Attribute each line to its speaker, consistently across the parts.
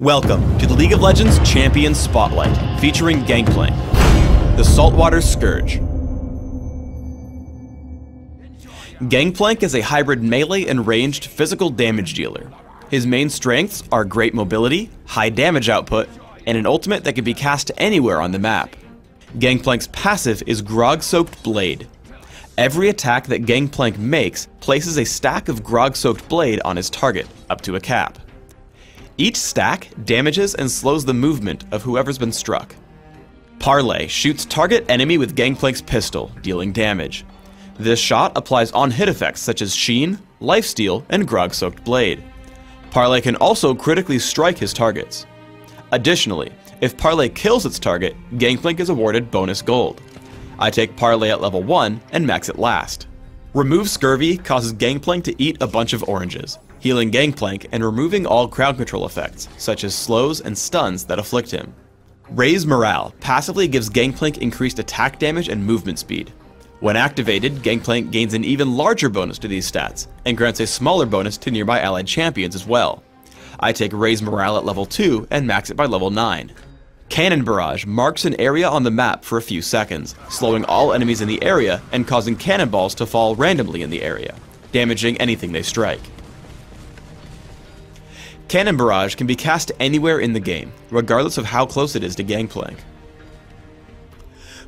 Speaker 1: Welcome to the League of Legends Champion Spotlight, featuring Gangplank, the Saltwater Scourge. Gangplank is a hybrid melee and ranged physical damage dealer. His main strengths are great mobility, high damage output, and an ultimate that can be cast anywhere on the map. Gangplank's passive is Grog-Soaked Blade. Every attack that Gangplank makes places a stack of Grog-Soaked Blade on his target, up to a cap. Each stack damages and slows the movement of whoever's been struck. Parlay shoots target enemy with Gangplank's pistol, dealing damage. This shot applies on-hit effects such as Sheen, Lifesteal, and Grog-Soaked Blade. Parlay can also critically strike his targets. Additionally, if Parlay kills its target, Gangplank is awarded bonus gold. I take Parlay at level 1 and max it last. Remove Scurvy causes Gangplank to eat a bunch of oranges, healing Gangplank and removing all crowd control effects, such as slows and stuns that afflict him. Raise Morale passively gives Gangplank increased attack damage and movement speed. When activated, Gangplank gains an even larger bonus to these stats, and grants a smaller bonus to nearby allied champions as well. I take Raise Morale at level 2 and max it by level 9. Cannon Barrage marks an area on the map for a few seconds, slowing all enemies in the area and causing cannonballs to fall randomly in the area, damaging anything they strike. Cannon Barrage can be cast anywhere in the game, regardless of how close it is to Gangplank.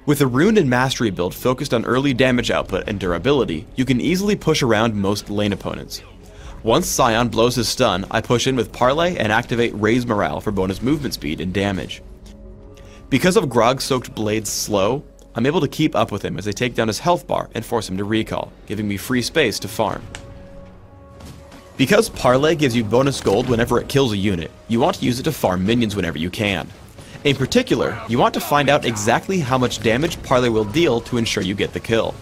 Speaker 1: With a Rune and Mastery build focused on early damage output and durability, you can easily push around most lane opponents. Once Scion blows his stun, I push in with Parlay and activate Raise Morale for bonus movement speed and damage. Because of Grog-Soaked Blade's slow, I'm able to keep up with him as I take down his health bar and force him to recall, giving me free space to farm. Because Parlay gives you bonus gold whenever it kills a unit, you want to use it to farm minions whenever you can. In particular, you want to find out exactly how much damage Parlay will deal to ensure you get the kill.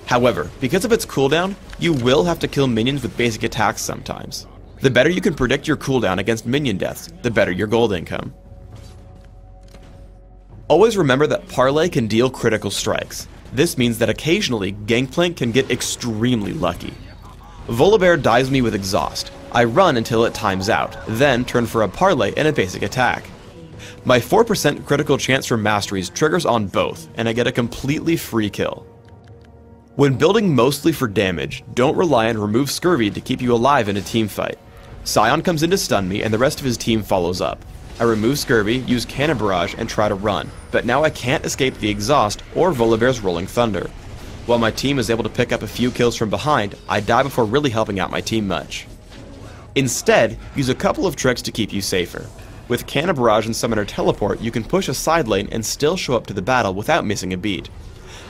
Speaker 1: However, because of its cooldown, you will have to kill minions with basic attacks sometimes. The better you can predict your cooldown against minion deaths, the better your gold income. Always remember that Parlay can deal critical strikes. This means that occasionally, Gangplank can get extremely lucky. Volibear dives me with Exhaust. I run until it times out, then turn for a Parlay and a basic attack. My 4% critical chance for masteries triggers on both, and I get a completely free kill. When building mostly for damage, don't rely on Remove Scurvy to keep you alive in a team fight. Scion comes in to stun me and the rest of his team follows up. I remove Scurvy, use Cannon Barrage, and try to run, but now I can't escape the Exhaust or Volibear's Rolling Thunder. While my team is able to pick up a few kills from behind, I die before really helping out my team much. Instead, use a couple of tricks to keep you safer. With Cannon Barrage and Summoner Teleport, you can push a side lane and still show up to the battle without missing a beat.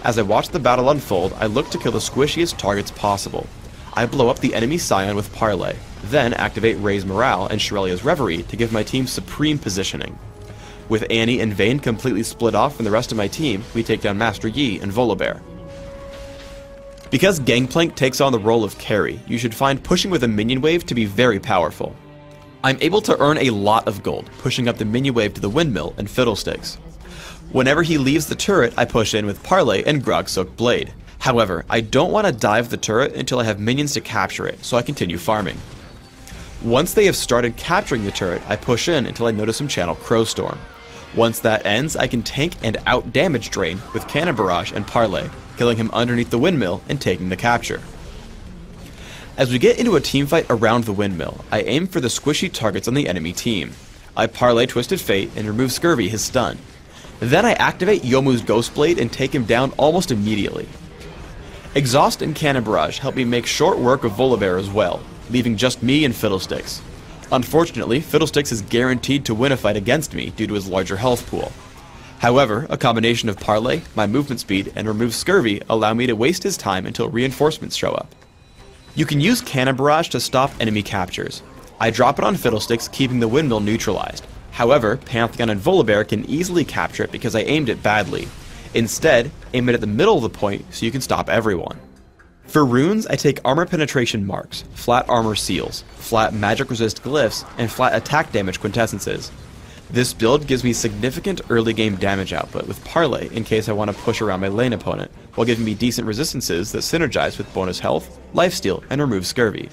Speaker 1: As I watch the battle unfold, I look to kill the squishiest targets possible. I blow up the enemy Scion with Parlay, then activate Raise Morale and Shurelia's Reverie to give my team supreme positioning. With Annie and Vayne completely split off from the rest of my team, we take down Master Yi and Volibear. Because Gangplank takes on the role of carry, you should find pushing with a minion wave to be very powerful. I'm able to earn a lot of gold, pushing up the minion wave to the windmill and fiddlesticks. Whenever he leaves the turret, I push in with Parlay and Grog-Soaked Blade. However, I don't want to dive the turret until I have minions to capture it, so I continue farming. Once they have started capturing the turret, I push in until I notice him channel Crowstorm. Once that ends, I can tank and out-damage drain with Cannon Barrage and Parlay, killing him underneath the windmill and taking the capture. As we get into a teamfight around the windmill, I aim for the squishy targets on the enemy team. I Parlay Twisted Fate and remove Scurvy his stun. Then I activate Youmuu's Ghostblade and take him down almost immediately. Exhaust and Cannon Barrage help me make short work of Volibear as well, leaving just me and Fiddlesticks. Unfortunately, Fiddlesticks is guaranteed to win a fight against me due to his larger health pool. However, a combination of Parlay, my movement speed, and remove Scurvy allow me to waste his time until reinforcements show up. You can use Cannon Barrage to stop enemy captures. I drop it on Fiddlesticks, keeping the windmill neutralized. However, Pantheon and Volibear can easily capture it because I aimed it badly. Instead, aim it at the middle of the point so you can stop everyone. For runes, I take Armor Penetration Marks, Flat Armor Seals, Flat Magic Resist Glyphs, and Flat Attack Damage Quintessences. This build gives me significant early game damage output with Parlay in case I want to push around my lane opponent, while giving me decent resistances that synergize with bonus health, lifesteal, and remove Scurvy.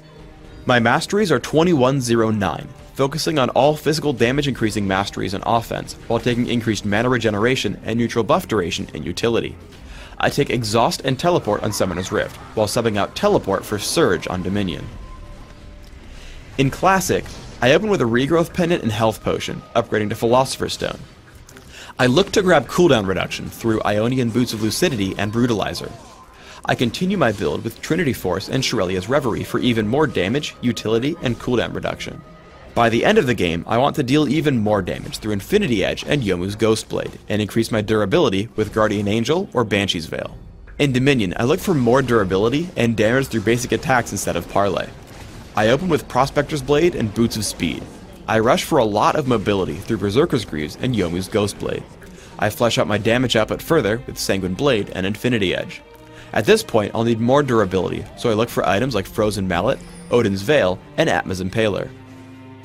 Speaker 1: My masteries are 2109, focusing on all physical damage increasing masteries and offense, while taking increased mana regeneration and neutral buff duration in utility. I take Exhaust and Teleport on Summoner's Rift, while subbing out Teleport for Surge on Dominion. In Classic, I open with a Regrowth Pendant and Health Potion, upgrading to Philosopher's Stone. I look to grab cooldown reduction through Ionian Boots of Lucidity and Brutalizer. I continue my build with Trinity Force and Shurelia's Reverie for even more damage, utility, and cooldown reduction. By the end of the game, I want to deal even more damage through Infinity Edge and Yomu's Ghostblade, and increase my durability with Guardian Angel or Banshee's Veil. In Dominion, I look for more durability and damage through basic attacks instead of Parlay. I open with Prospector's Blade and Boots of Speed. I rush for a lot of mobility through Berserker's Greaves and Yomu's Ghostblade. I flesh out my damage output further with Sanguine Blade and Infinity Edge. At this point, I'll need more durability, so I look for items like Frozen Mallet, Odin's Veil, and Atma's Impaler.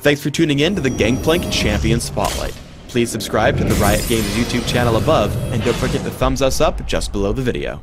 Speaker 1: Thanks for tuning in to the Gangplank Champion Spotlight. Please subscribe to the Riot Games YouTube channel above, and don't forget to thumbs us up just below the video.